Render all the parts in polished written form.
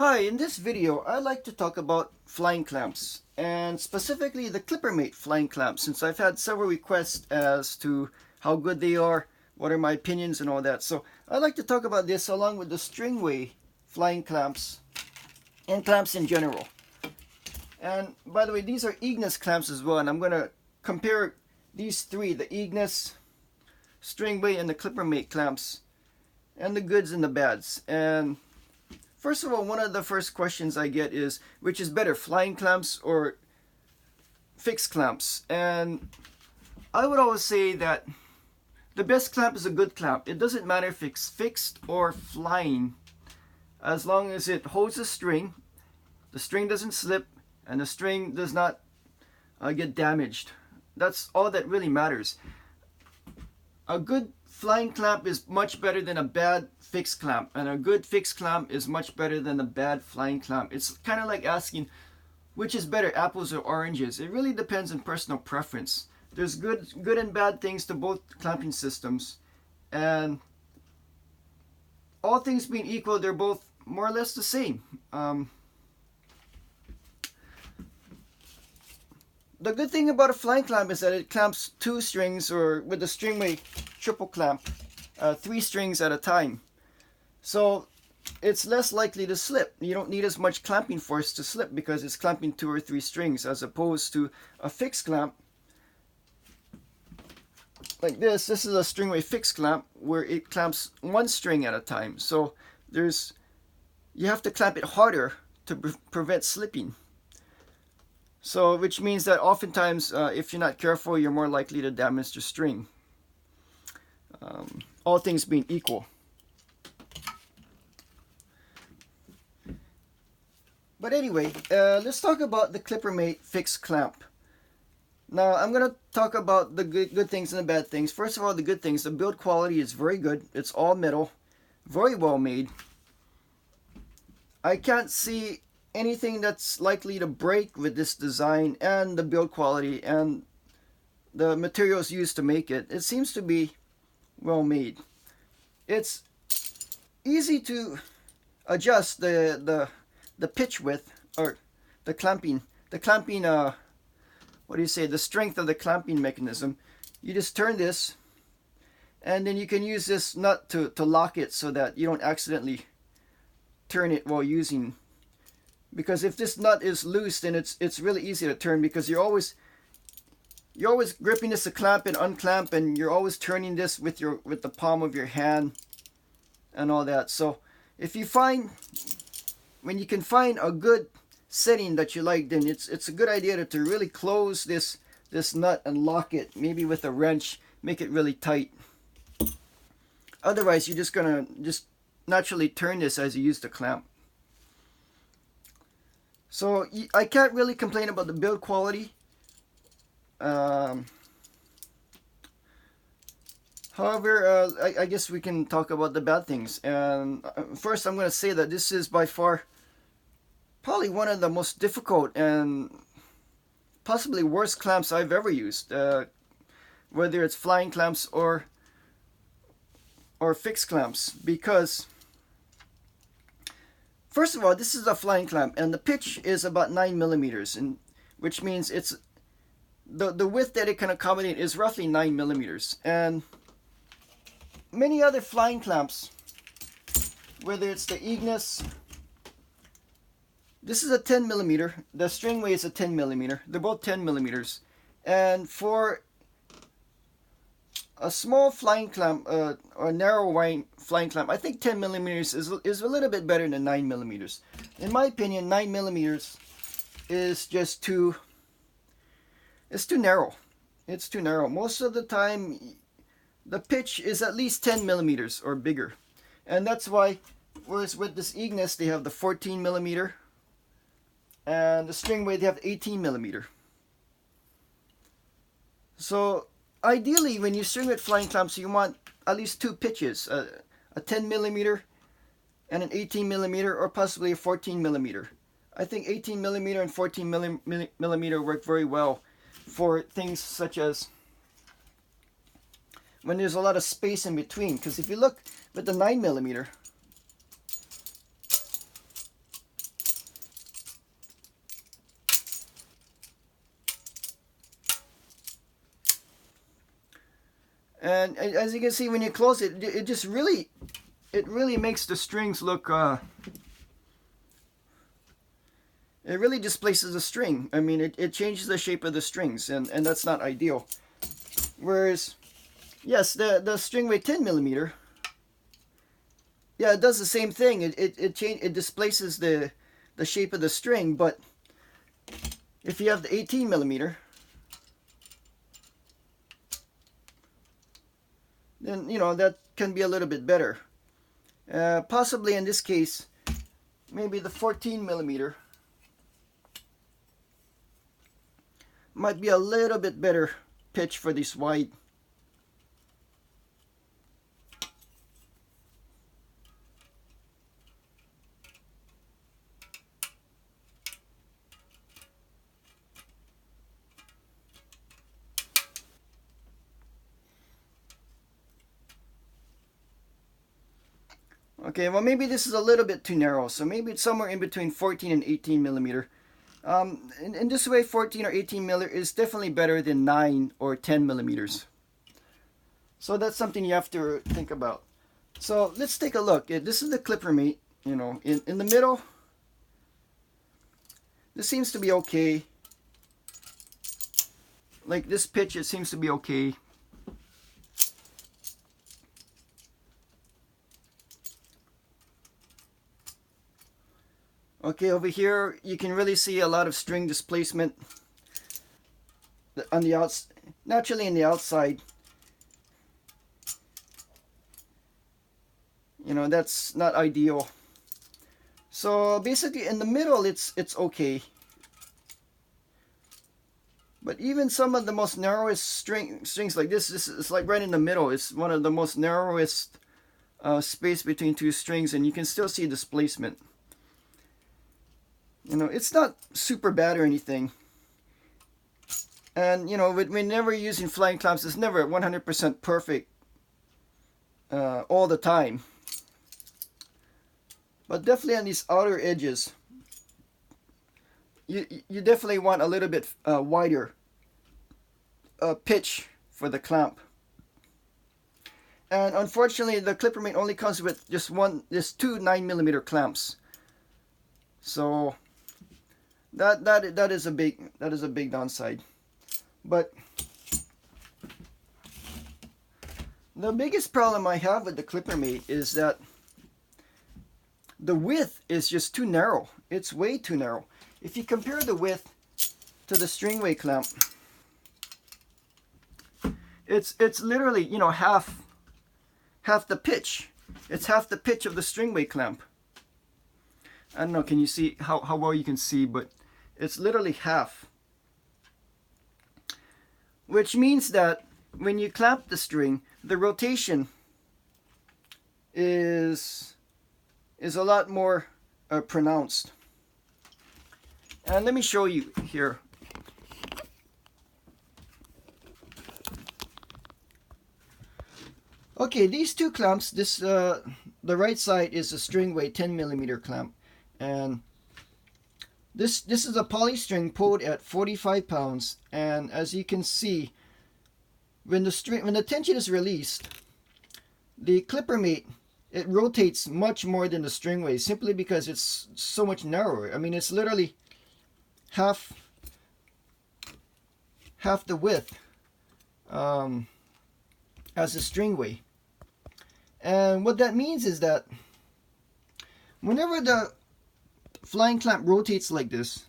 Hi, in this video I'd like to talk about flying clamps, and specifically the Klippermate flying clamps, since I've had several requests as to how good they are, what are my opinions and all that. So I'd like to talk about this along with the Stringway flying clamps and clamps in general. And by the way, these are Eagnas clamps as well, and I'm going to compare these three, the Eagnas, Stringway, and the Klippermate clamps, and the goods and the bads. And first of all, one of the first questions I get is, which is better, flying clamps or fixed clamps? And I would always say that the best clamp is a good clamp. It doesn't matter if it's fixed or flying, as long as it holds the string doesn't slip, and the string does not get damaged. That's all that really matters. A good flying clamp is much better than a bad fixed clamp, and a good fixed clamp is much better than a bad flying clamp. It's kind of like asking which is better, apples or oranges. It really depends on personal preference. There's good and bad things to both clamping systems, and all things being equal, they're both more or less the same. The good thing about a flying clamp is that it clamps 2 strings, or with the Stringway triple clamp, 3 strings at a time. So it's less likely to slip. You don't need as much clamping force to slip because it's clamping 2 or 3 strings, as opposed to a fixed clamp like this. This is a Stringway fixed clamp where it clamps 1 string at a time. So you have to clamp it harder to prevent slipping. So, which means that oftentimes, if you're not careful, you're more likely to damage the string. All things being equal. But anyway, let's talk about the Klippermate fixed clamp. Now, I'm going to talk about the good things and the bad things. First of all, the good things. The build quality is very good. It's all metal. Very well made. I can't see anything that's likely to break with this design and the build quality and the materials used to make it. It seems to be well made. It's easy to adjust the pitch width, or the clamping what do you say, the strength of the clamping mechanism. You just turn this, and then you can use this nut to lock it so that you don't accidentally turn it while using. Because if this nut is loose, then it's really easy to turn, because you're always gripping this to clamp and unclamp, and you're always turning this with the palm of your hand and all that. So when you can find a good setting that you like, then it's a good idea to really close this nut and lock it, maybe with a wrench, make it really tight. Otherwise, you're just gonna naturally turn this as you use the clamp. So I can't really complain about the build quality. However, I guess we can talk about the bad things. And first, I'm going to say that this is by far probably one of the most difficult and possibly worst clamps I've ever used. Whether it's flying clamps or fixed clamps, because first of all, this is a flying clamp, and the pitch is about 9 millimeters, and which means it's the width that it can accommodate is roughly 9 millimeters. And many other flying clamps, whether it's the Eagnas, this is a 10 millimeter, the Stringway is a 10 millimeter, they're both 10 millimeters. And for a small flying clamp, or narrow flying clamp, I think 10 millimeters is a little bit better than 9 millimeters. In my opinion, 9 millimeters is just it's too narrow. It's too narrow. Most of the time, the pitch is at least 10 millimeters or bigger. And that's why, whereas with this Eagnas, they have the 14 millimeter, and the Stringway, they have 18 millimeter. So ideally, when you string with flying clamps, you want at least 2 pitches, a 10 millimeter and an 18 millimeter, or possibly a 14 millimeter. I think 18 millimeter and 14 millimeter work very well for things such as when there's a lot of space in between. Because if you look with the 9 millimeter, And as you can see, when you close it, it just really, it really makes the strings look, it really displaces the string. I mean, it changes the shape of the strings, and that's not ideal. Whereas, yes, the Stringway 10mm, yeah, it does the same thing. It displaces the shape of the string, but if you have the 18mm, then, you know, that can be a little bit better. Possibly in this case, maybe the 14mm might be a little bit better pitch for this wide. Okay, well, maybe this is a little bit too narrow, so maybe it's somewhere in between 14 and 18mm. In this way, 14 or 18mm is definitely better than 9 or 10mm. So that's something you have to think about. So let's take a look. This is the Klippermate, you know, in the middle. This seems to be okay. Like this pitch, it seems to be okay. Okay, over here you can really see a lot of string displacement on the outside, naturally in the outside. You know, that's not ideal. So basically in the middle it's okay. But even some of the most narrowest strings like this is like right in the middle. It's one of the most narrowest space between two strings, and you can still see displacement. You know, it's not super bad or anything. And, you know, whenever you're using flying clamps, it's never 100% perfect all the time. But definitely on these outer edges, you definitely want a little bit wider pitch for the clamp. And unfortunately, the Klippermate only comes with just two 9mm clamps. So that is a big downside. But the biggest problem I have with the Klippermate is that the width is just too narrow. It's way too narrow. If you compare the width to the Stringway clamp, it's literally, you know, half the pitch. It's half the pitch of the Stringway clamp. I don't know, can you see how well you can see, but it's literally half. Which means that when you clamp the string, the rotation is a lot more pronounced. And let me show you here. Okay, these two clamps, the right side is a Stringway 10mm clamp, and this is a polystring pulled at 45 pounds, and as you can see, when the tension is released, the Klippermate, it rotates much more than the Stringway, simply because it's so much narrower. I mean, it's literally half the width as the Stringway. And what that means is that whenever the flying clamp rotates like this,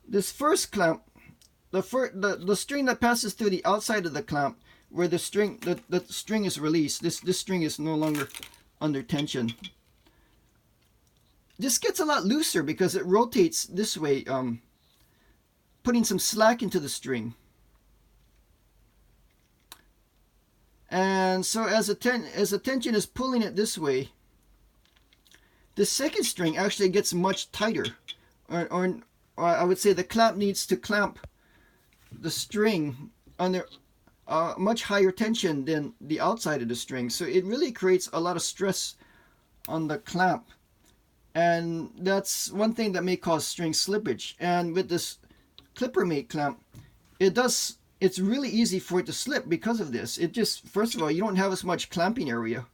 this first clamp, the string that passes through the outside of the clamp, where the string is released, this string is no longer under tension. This gets a lot looser because it rotates this way, putting some slack into the string. And so as the tension is pulling it this way, the second string actually gets much tighter, or I would say the clamp needs to clamp the string under much higher tension than the outside of the string. So it really creates a lot of stress on the clamp, and that's one thing that may cause string slippage. And with this Klippermate clamp, it it's really easy for it to slip because of this. It just, first of all, you don't have as much clamping area.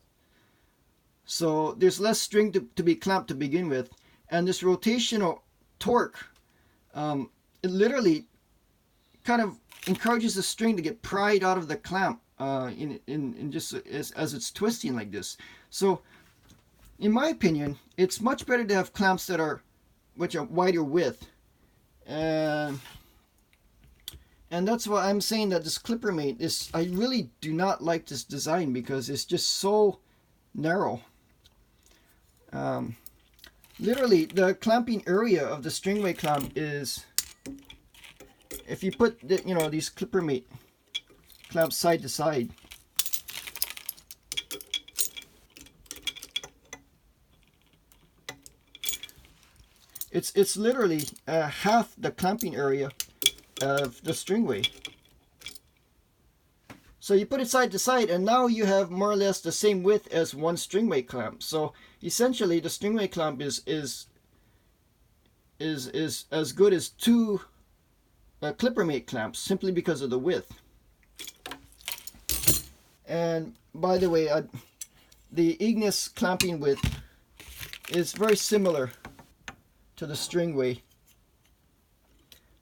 So there's less string to be clamped to begin with. And this rotational torque, it literally kind of encourages the string to get pried out of the clamp in just as it's twisting like this. So in my opinion, it's much better to have clamps that are wider width. And that's why I'm saying that this Klippermate is, I really do not like this design because it's just so narrow. Literally, the clamping area of the Stringway clamp is, if you put the, these Klippermate clamps side to side, it's literally half the clamping area of the Stringway. So you put it side to side, and now you have more or less the same width as one Stringway clamp. So essentially, the Stringway clamp is as good as two Klippermate clamps simply because of the width. And by the way, the Eagnas clamping width is very similar to the Stringway.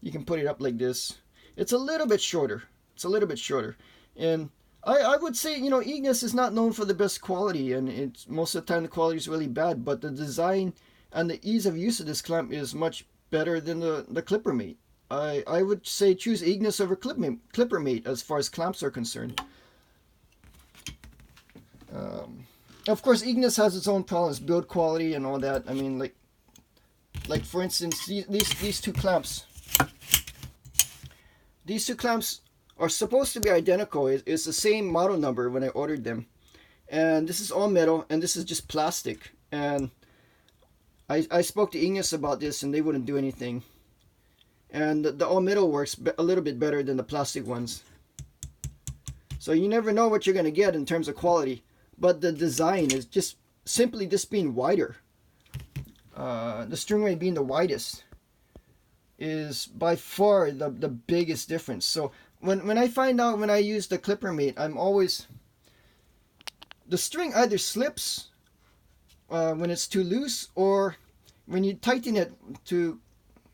You can put it up like this. It's a little bit shorter. It's a little bit shorter. And I would say, Eagnas is not known for the best quality, and it's most of the time the quality is really bad, but the design and the ease of use of this clamp is much better than the Klippermate. I would say choose Eagnas over Klippermate as far as clamps are concerned. Of course, Eagnas has its own problems, build quality and all that. I mean, like for instance, these two clamps. These two clamps are supposed to be identical. It's the same model number when I ordered them. And this is all metal, and this is just plastic. And I spoke to Eagnas about this, and they wouldn't do anything. And the all metal works a little bit better than the plastic ones. So you never know what you're going to get in terms of quality. But the design is just simply being wider. The Stringway being the widest is by far the biggest difference. So when I find out when I use the Klippermate, I'm always, the string either slips when it's too loose, or when you tighten it to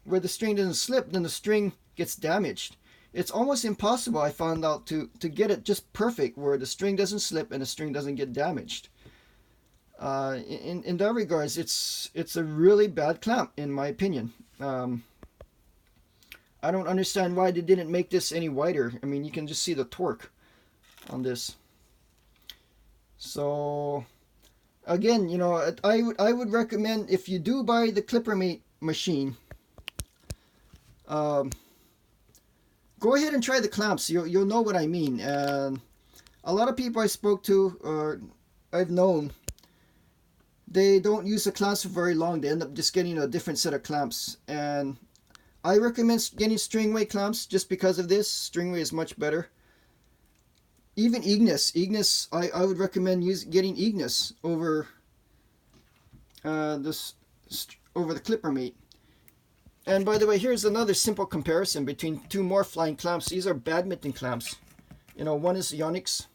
where the string doesn't slip, then the string gets damaged. It's almost impossible, I found out, to get it just perfect where the string doesn't slip and the string doesn't get damaged. In that regards, it's a really bad clamp in my opinion. I don't understand why they didn't make this any wider. I mean, you can just see the torque on this. So again, I would recommend, if you do buy the Klippermate machine, go ahead and try the clamps. You'll know what I mean. And a lot of people I spoke to, or I've known, they don't use the clamps for very long. They end up just getting a different set of clamps. And I recommend getting Stringway clamps just because of this. Stringway is much better. Even Eagnas, I would recommend getting Eagnas over the Klippermate. And by the way, here's another simple comparison between two more flying clamps. These are Badminton Clamps. One is Yonex.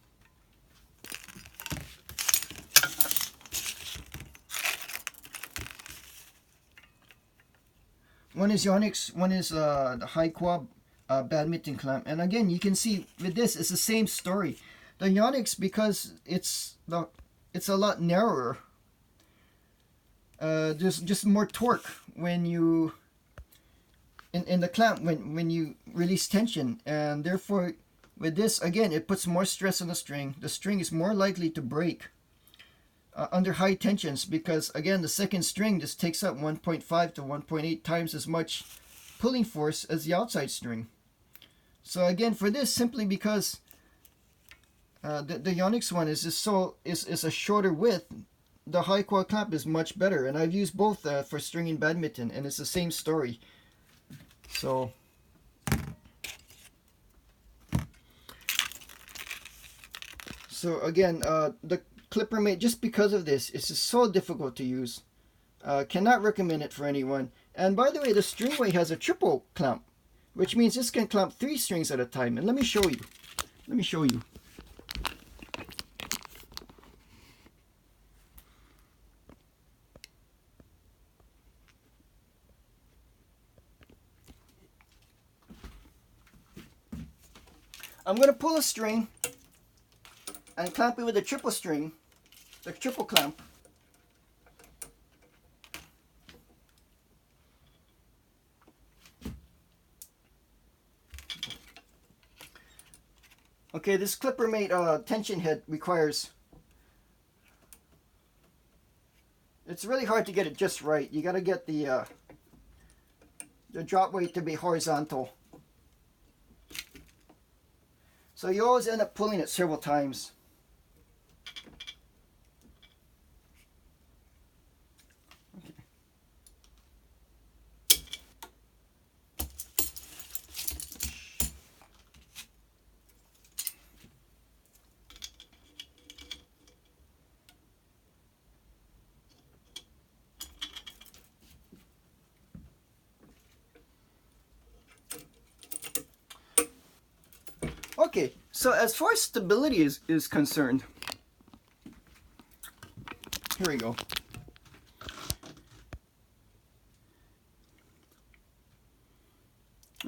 One is Yonex, one is the Hi-Qua Badminton Clamp. And again, you can see with this, it's the same story. The Yonex, because it's a lot narrower, there's just more torque when you in the clamp when you release tension, and therefore with this, again, it puts more stress on the string. The string is more likely to break under high tensions, because again, the second string just takes up 1.5 to 1.8 times as much pulling force as the outside string. So again, for this, simply because the Yonex one is is a shorter width, the Hi-Qua clamp is much better, and I've used both for stringing badminton, and it's the same story. So again, the Klippermate, just because of this, it's just so difficult to use. Cannot recommend it for anyone. And by the way, the Stringway has a triple clamp. which means this can clamp 3 strings at a time. And let me show you. Let me show you. I'm going to pull a string and clamp it with a triple string, the triple clamp. Okay, this Klippermate tension head requires, it's really hard to get it just right. You got to get the drop weight to be horizontal. So you always end up pulling it several times. Okay, so as far as stability is concerned, here we go.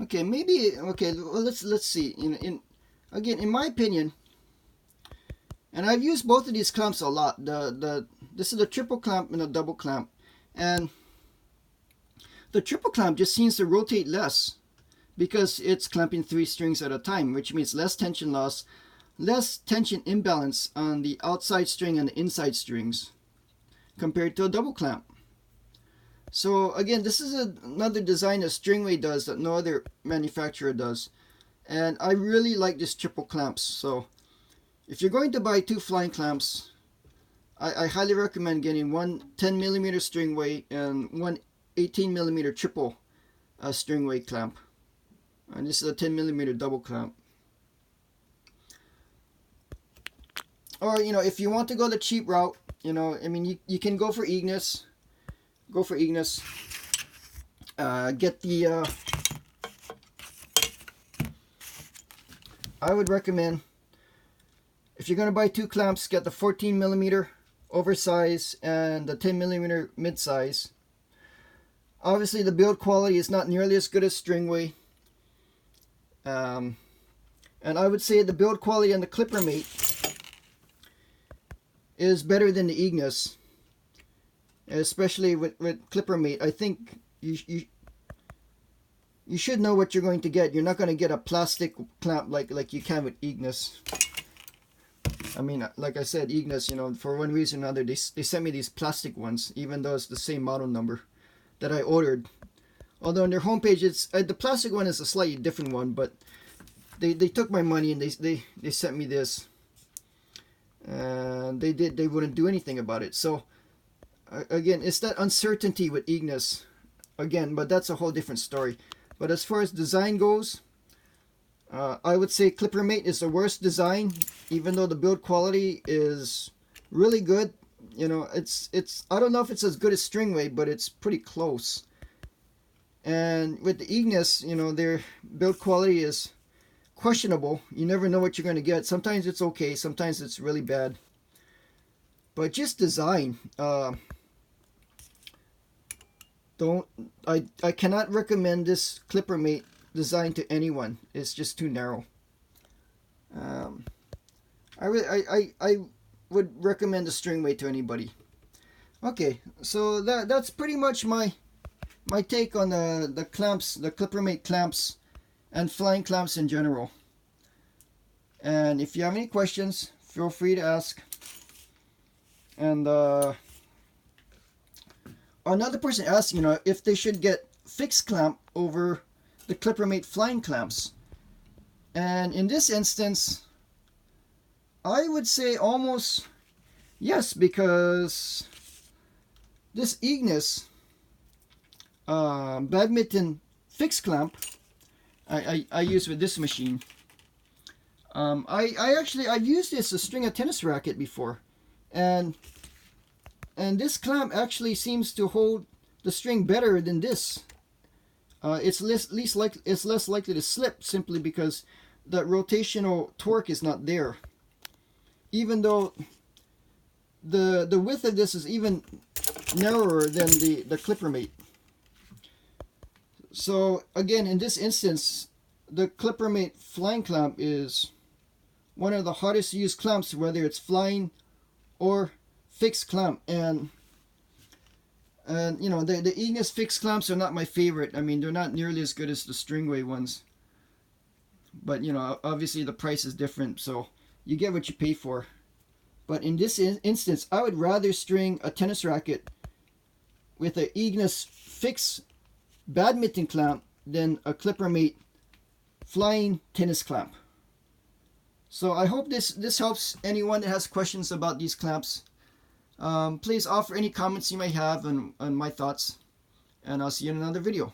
Okay, maybe, okay, well, let's see. Again, in my opinion, and I've used both of these clamps a lot. This is a triple clamp and a double clamp, and the triple clamp just seems to rotate less, because it's clamping 3 strings at a time, which means less tension loss, less tension imbalance on the outside string and the inside strings compared to a double clamp. So again, this is another design that Stringway does that no other manufacturer does, and I really like this triple clamps. So if you're going to buy 2 flying clamps, I highly recommend getting one 10mm Stringway and one 18mm triple Stringway clamp. And this is a 10mm double clamp. Or, if you want to go the cheap route, I mean, you can go for Eagnas. Go for Eagnas. Get the, I would recommend, if you're going to buy 2 clamps, get the 14mm oversize and the 10mm mid-size. Obviously, the build quality is not nearly as good as Stringway. And I would say the build quality on the Klippermate is better than the Eagnas, especially with Klippermate. I think you should know what you're going to get. You're not going to get a plastic clamp like you can with Eagnas. I mean, like I said, Eagnas, for one reason or another, they sent me these plastic ones, even though it's the same model number that I ordered. Although on their homepage, it's the plastic one is a slightly different one, but they took my money and they sent me this, and they wouldn't do anything about it. So again, it's that uncertainty with Eagnas again, but that's a whole different story. But as far as design goes, I would say Klippermate is the worst design, even though the build quality is really good. It's I don't know if it's as good as Stringway, but it's pretty close. And with the Eagnas, their build quality is questionable. You never know what you're going to get. Sometimes it's okay, sometimes it's really bad. But just design, I cannot recommend this Klippermate design to anyone. It's just too narrow. I would recommend the Stringway to anybody. Okay, so that's pretty much my take on the clamps, the Klippermate clamps, and flying clamps in general. And if you have any questions, feel free to ask. And another person asked, if they should get fixed clamp over the Klippermate flying clamps. And in this instance, I would say almost yes, because this Eagnas badminton fixed clamp I use with this machine. I've used this as a string of tennis racket before, and this clamp actually seems to hold the string better than this. it's less likely to slip simply because the rotational torque is not there. Even though the width of this is even narrower than the Klippermate. So again, in this instance, the Klippermate flying clamp is one of the hardest used clamps, whether it's flying or fixed clamp. And you know, the Eagnas fixed clamps are not my favorite. I mean, they're not nearly as good as the Stringway ones. But you know, obviously the price is different, so you get what you pay for. But in this instance, I would rather string a tennis racket with an Eagnas fixed badminton clamp than a Klippermate flying tennis clamp. So I hope this helps anyone that has questions about these clamps. Please offer any comments you may have on my thoughts, and I'll see you in another video.